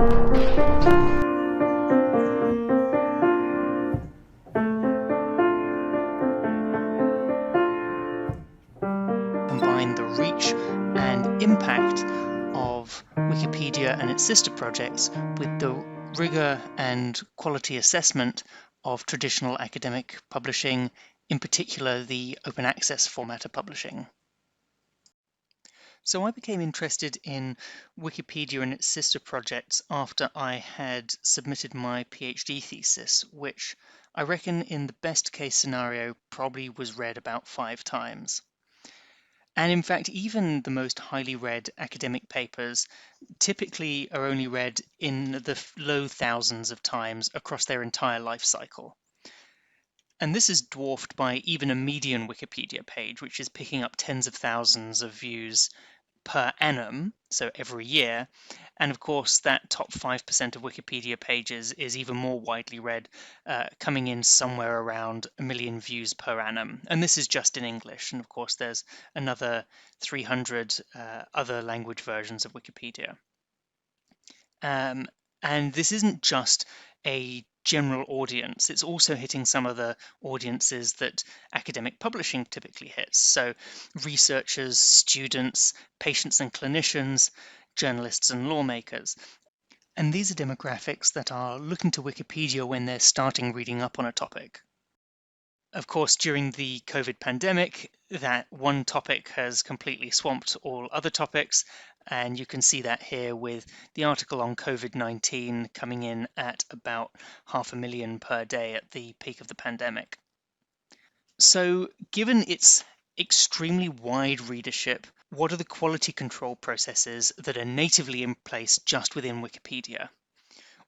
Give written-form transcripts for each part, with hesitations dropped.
Combine the reach and impact of Wikipedia and its sister projects with the rigor and quality assessment of traditional academic publishing, in particular the open access format of publishing. So I became interested in Wikipedia and its sister projects after I had submitted my PhD thesis, which I reckon in the best case scenario probably was read about 5 times. And in fact, even the most highly read academic papers typically are only read in the low thousands of times across their entire life cycle. And this is dwarfed by even a median Wikipedia page, which is picking up tens of thousands of views per annum, so every year. And of course, that top 5% of Wikipedia pages is even more widely read, coming in somewhere around 1 million views per annum. And this is just in English. And of course, there's another 300 other language versions of Wikipedia. And this isn't just a general audience, it's also hitting some of the audiences that academic publishing typically hits. So researchers, students, patients and clinicians, journalists and lawmakers. And these are demographics that are looking to Wikipedia when they're starting reading up on a topic. Of course, during the COVID pandemic, that one topic has completely swamped all other topics, and you can see that here with the article on COVID-19 coming in at about 500,000 per day at the peak of the pandemic. So, given its extremely wide readership, what are the quality control processes that are natively in place just within Wikipedia?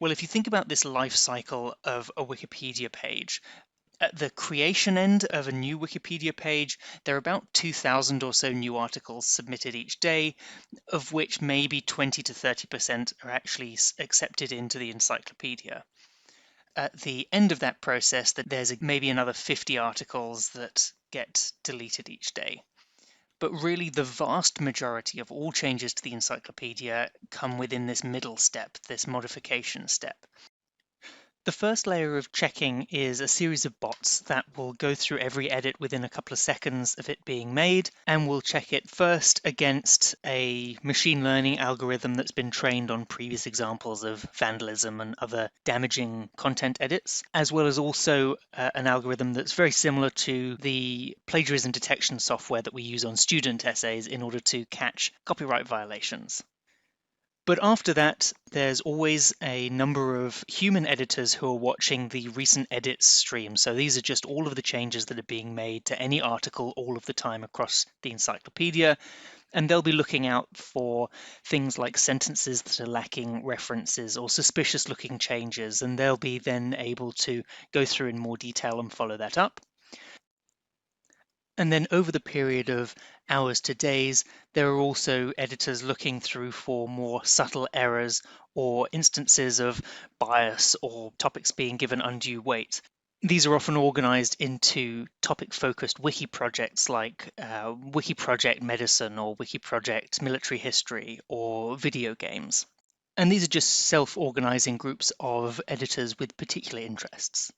Well, if you think about this life cycle of a Wikipedia page, at the creation end of a new Wikipedia page, there are about 2,000 or so new articles submitted each day, of which maybe 20 to 30% are actually accepted into the encyclopedia. At the end of that process, there's maybe another 50 articles that get deleted each day. But really, the vast majority of all changes to the encyclopedia come within this middle step, this modification step. The first layer of checking is a series of bots that will go through every edit within a couple of seconds of it being made, and will check it first against a machine learning algorithm that's been trained on previous examples of vandalism and other damaging content edits, as well as also an algorithm that's very similar to the plagiarism detection software that we use on student essays in order to catch copyright violations. But after that, there's always a number of human editors who are watching the recent edits stream. So these are just all of the changes that are being made to any article all of the time across the encyclopedia. And they'll be looking out for things like sentences that are lacking references or suspicious looking changes. And they'll be then able to go through in more detail and follow that up. And then over the period of hours to days, there are also editors looking through for more subtle errors or instances of bias or topics being given undue weight. These are often organized into topic-focused wiki projects like Wiki Project Medicine or Wiki Project Military History or video games. And these are just self-organizing groups of editors with particular interests.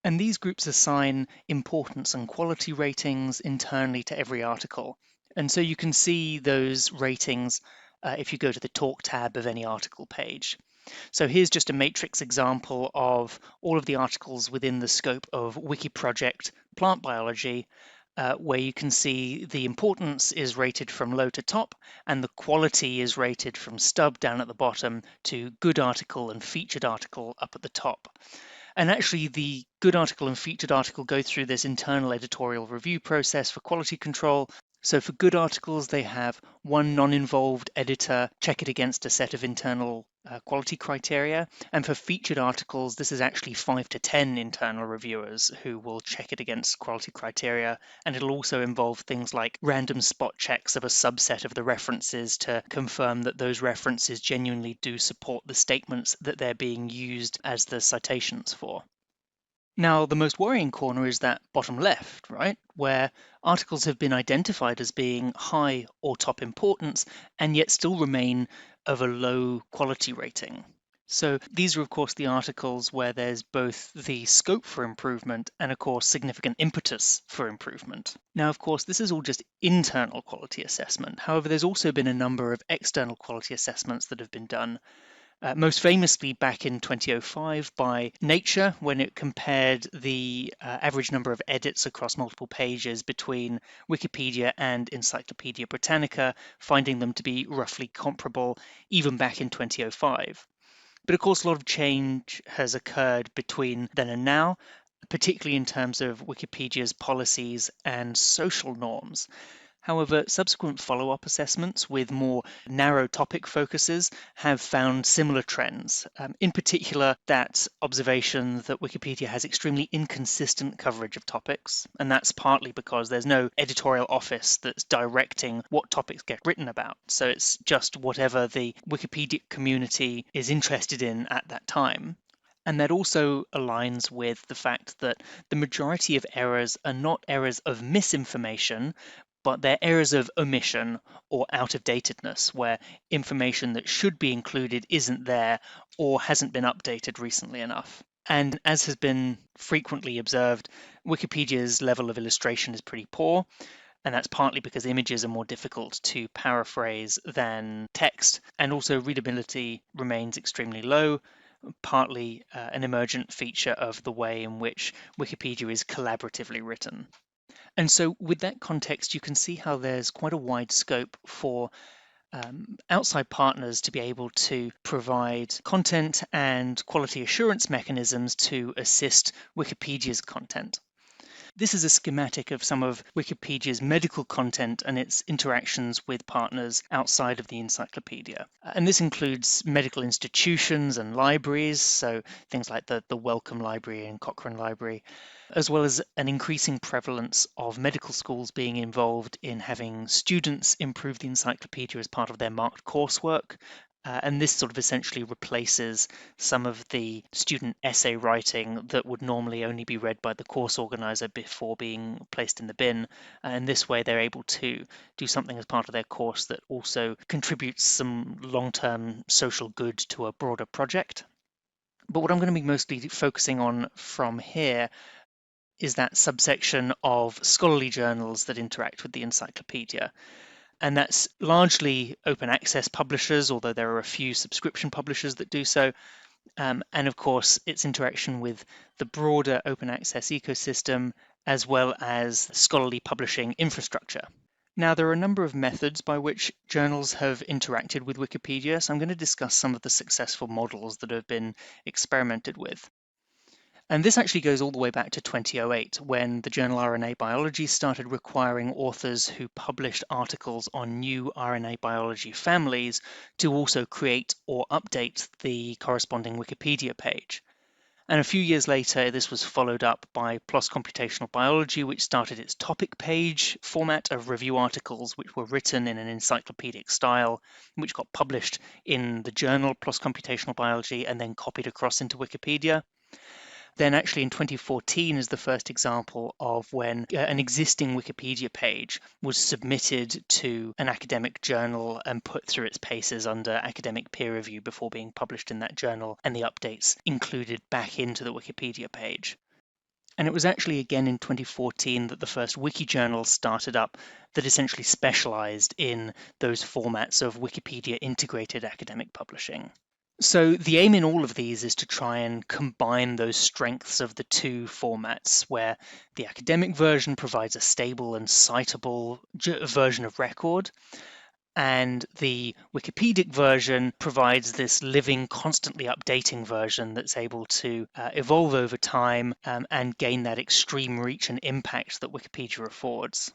And these groups assign importance and quality ratings internally to every article. And so you can see those ratings if you go to the Talk tab of any article page. So here's just a matrix example of all of the articles within the scope of Wiki Project Plant Biology, where you can see the importance is rated from low to top, and the quality is rated from stub down at the bottom to good article and featured article up at the top. And actually, the good article and featured article go through this internal editorial review process for quality control. So for good articles, they have one non-involved editor check it against a set of internal quality criteria. And for featured articles, this is actually 5 to 10 internal reviewers who will check it against quality criteria. And it'll also involve things like random spot checks of a subset of the references to confirm that those references genuinely do support the statements that they're being used as the citations for. Now, the most worrying corner is that bottom left, right, where articles have been identified as being high or top importance and yet still remain of a low quality rating. So these are, of course, the articles where there's both the scope for improvement and, of course, significant impetus for improvement. Now, of course, this is all just internal quality assessment. However, there's also been a number of external quality assessments that have been done. Most famously back in 2005 by Nature, when it compared the average number of edits across multiple pages between Wikipedia and Encyclopedia Britannica, finding them to be roughly comparable even back in 2005. But of course, a lot of change has occurred between then and now, particularly in terms of Wikipedia's policies and social norms. However, subsequent follow-up assessments with more narrow topic focuses have found similar trends. In particular, that observation that Wikipedia has extremely inconsistent coverage of topics, and that's partly because there's no editorial office that's directing what topics get written about. So it's just whatever the Wikipedia community is interested in at that time. And that also aligns with the fact that the majority of errors are not errors of misinformation, but they're errors of omission or out of datedness, where information that should be included isn't there or hasn't been updated recently enough. And as has been frequently observed, Wikipedia's level of illustration is pretty poor. And that's partly because images are more difficult to paraphrase than text, and also readability remains extremely low, partly an emergent feature of the way in which Wikipedia is collaboratively written. And so, with that context, you can see how there's quite a wide scope for outside partners to be able to provide content and quality assurance mechanisms to assist Wikipedia's content. This is a schematic of some of Wikipedia's medical content and its interactions with partners outside of the encyclopedia. And this includes medical institutions and libraries, so things like the Wellcome Library and Cochrane Library, as well as an increasing prevalence of medical schools being involved in having students improve the encyclopedia as part of their marked coursework. And this sort of essentially replaces some of the student essay writing that would normally only be read by the course organizer before being placed in the bin. And this way, they're able to do something as part of their course that also contributes some long-term social good to a broader project. But what I'm going to be mostly focusing on from here is that subsection of scholarly journals that interact with the encyclopedia. And that's largely open access publishers, although there are a few subscription publishers that do so. And of course, its interaction with the broader open access ecosystem, as well as scholarly publishing infrastructure. Now, there are a number of methods by which journals have interacted with Wikipedia, so I'm going to discuss some of the successful models that have been experimented with. And this actually goes all the way back to 2008, when the journal RNA Biology started requiring authors who published articles on new RNA biology families to also create or update the corresponding Wikipedia page. And a few years later, this was followed up by PLOS Computational Biology, which started its topic page format of review articles, which were written in an encyclopedic style, which got published in the journal PLOS Computational Biology and then copied across into Wikipedia. Then actually in 2014 is the first example of when an existing Wikipedia page was submitted to an academic journal and put through its paces under academic peer review before being published in that journal, and the updates included back into the Wikipedia page. And it was actually again in 2014 that the first wiki journals started up that essentially specialized in those formats of Wikipedia integrated academic publishing. So the aim in all of these is to try and combine those strengths of the two formats, where the academic version provides a stable and citable version of record, and the Wikipedic version provides this living, constantly updating version that's able to evolve over time and gain that extreme reach and impact that Wikipedia affords.